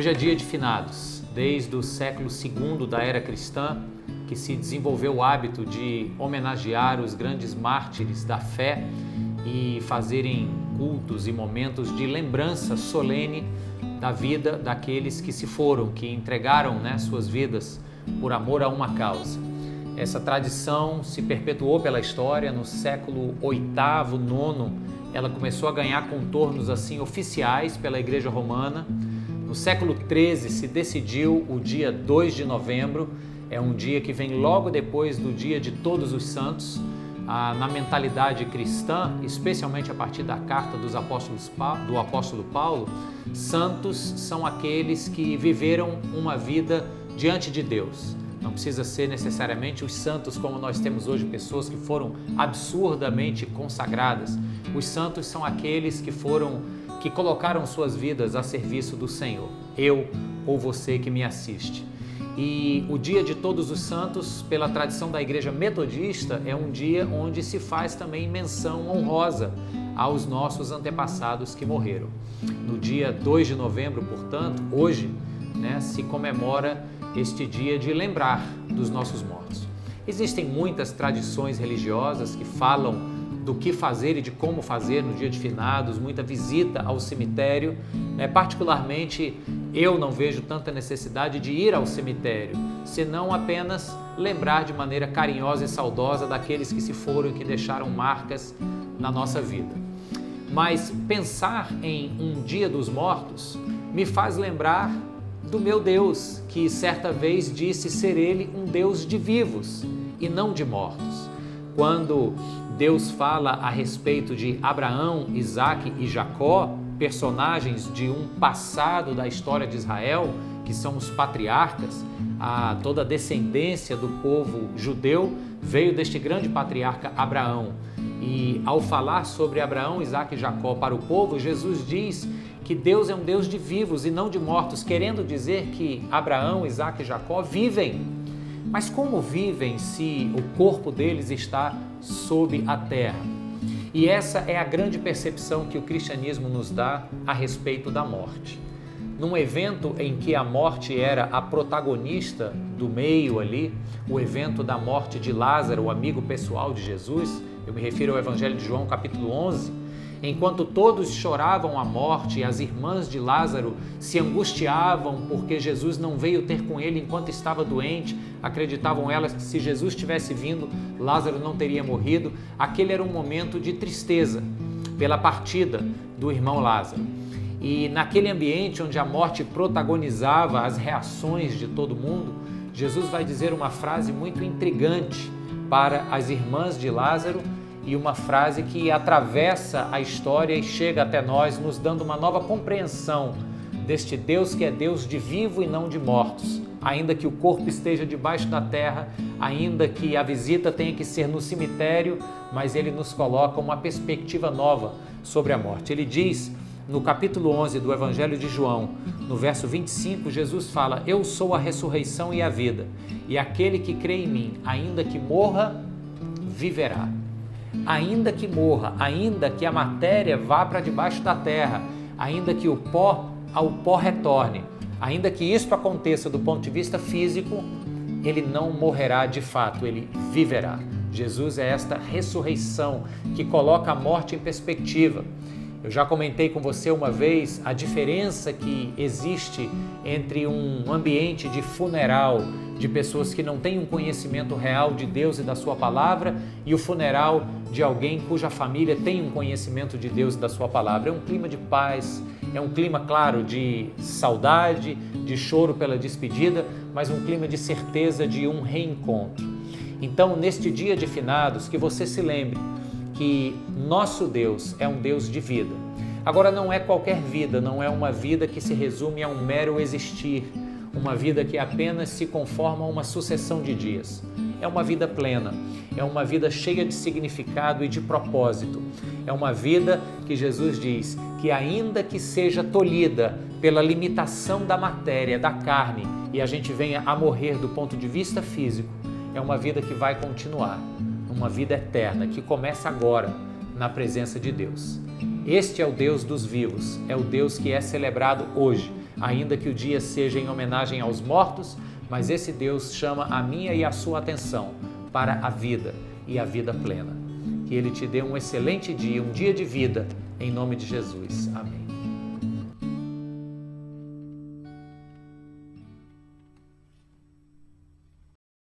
Hoje é dia de finados, desde o século II da era cristã, que se desenvolveu o hábito de homenagear os grandes mártires da fé e fazerem cultos e momentos de lembrança solene da vida daqueles que se foram, que entregaram suas vidas por amor a uma causa. Essa tradição se perpetuou pela história. No século VIII, IX, ela começou a ganhar contornos assim oficiais pela Igreja Romana. No século XIII se decidiu o dia 2 de novembro, é um dia que vem logo depois do dia de Todos os Santos. Na mentalidade cristã, especialmente a partir da carta do apóstolo Paulo, santos são aqueles que viveram uma vida diante de Deus. Não precisa ser necessariamente os santos como nós temos hoje, pessoas que foram absurdamente consagradas. Os santos são aqueles que colocaram suas vidas a serviço do Senhor. Eu ou você que me assiste. E o dia de Todos os Santos, pela tradição da Igreja Metodista, é um dia onde se faz também menção honrosa aos nossos antepassados que morreram. No dia 2 de novembro, portanto, hoje, se comemora este dia de lembrar dos nossos mortos. Existem muitas tradições religiosas que falam do que fazer e de como fazer no dia de finados, muita visita ao cemitério. Particularmente, eu não vejo tanta necessidade de ir ao cemitério, senão apenas lembrar de maneira carinhosa e saudosa daqueles que se foram e que deixaram marcas na nossa vida. Mas pensar em um dia dos mortos me faz lembrar do meu Deus, que certa vez disse ser Ele um Deus de vivos e não de mortos. Quando Deus fala a respeito de Abraão, Isaque e Jacó, personagens de um passado da história de Israel, que são os patriarcas, toda a descendência do povo judeu veio deste grande patriarca Abraão. E ao falar sobre Abraão, Isaque e Jacó para o povo, Jesus diz que Deus é um Deus de vivos e não de mortos, querendo dizer que Abraão, Isaque e Jacó vivem. Mas como vivem se o corpo deles está sob a terra? E essa é a grande percepção que o cristianismo nos dá a respeito da morte. Num evento em que a morte era a protagonista do meio ali, o evento da morte de Lázaro, o amigo pessoal de Jesus, eu me refiro ao Evangelho de João, capítulo 11, enquanto todos choravam a morte e as irmãs de Lázaro se angustiavam porque Jesus não veio ter com ele enquanto estava doente, acreditavam elas que se Jesus tivesse vindo, Lázaro não teria morrido. Aquele era um momento de tristeza pela partida do irmão Lázaro. E naquele ambiente onde a morte protagonizava as reações de todo mundo, Jesus vai dizer uma frase muito intrigante para as irmãs de Lázaro, e uma frase que atravessa a história e chega até nós, nos dando uma nova compreensão deste Deus que é Deus de vivo e não de mortos. Ainda que o corpo esteja debaixo da terra, ainda que a visita tenha que ser no cemitério, mas ele nos coloca uma perspectiva nova sobre a morte. Ele diz, no capítulo 11 do Evangelho de João, no verso 25, Jesus fala: "Eu sou a ressurreição e a vida, e aquele que crê em mim, ainda que morra, viverá." Ainda que morra, ainda que a matéria vá para debaixo da terra, ainda que o pó ao pó retorne, ainda que isto aconteça do ponto de vista físico, ele não morrerá de fato, ele viverá. Jesus é esta ressurreição que coloca a morte em perspectiva. Eu já comentei com você uma vez a diferença que existe entre um ambiente de funeral de pessoas que não têm um conhecimento real de Deus e da sua palavra e o funeral de alguém cuja família tem um conhecimento de Deus e da sua palavra. É um clima de paz, é um clima, claro, de saudade, de choro pela despedida, mas um clima de certeza de um reencontro. Então, neste dia de finados, que você se lembre que nosso Deus é um Deus de vida. Agora, não é qualquer vida, não é uma vida que se resume a um mero existir, uma vida que apenas se conforma a uma sucessão de dias. É uma vida plena, é uma vida cheia de significado e de propósito. É uma vida que Jesus diz que, ainda que seja tolhida pela limitação da matéria, da carne, e a gente venha a morrer do ponto de vista físico, é uma vida que vai continuar. Uma vida eterna que começa agora na presença de Deus. Este é o Deus dos vivos, é o Deus que é celebrado hoje. ainda que o dia seja em homenagem aos mortos, mas esse Deus chama a minha e a sua atenção para a vida e a vida plena. Que Ele te dê um excelente dia, um dia de vida, em nome de Jesus. Amém.